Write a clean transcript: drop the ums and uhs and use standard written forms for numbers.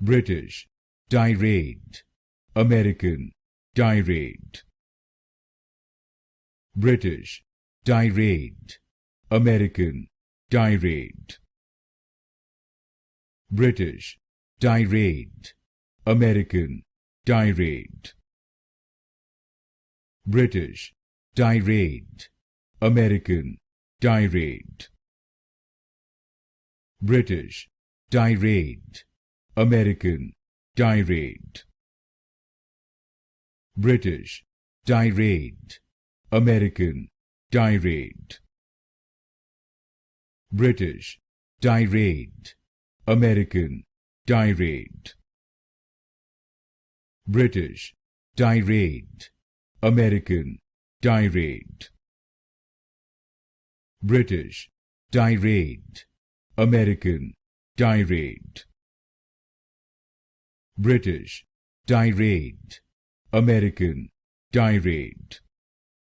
British, tirade, American, tirade. British, tirade, American, tirade. British, tirade, American, tirade. British, tirade, American, tirade. British, tirade, American, tirade. British, tirade, American, tirade. British, tirade, American, tirade. British, tirade, American, tirade. British, tirade, American, tirade. British, tirade, American, tirade.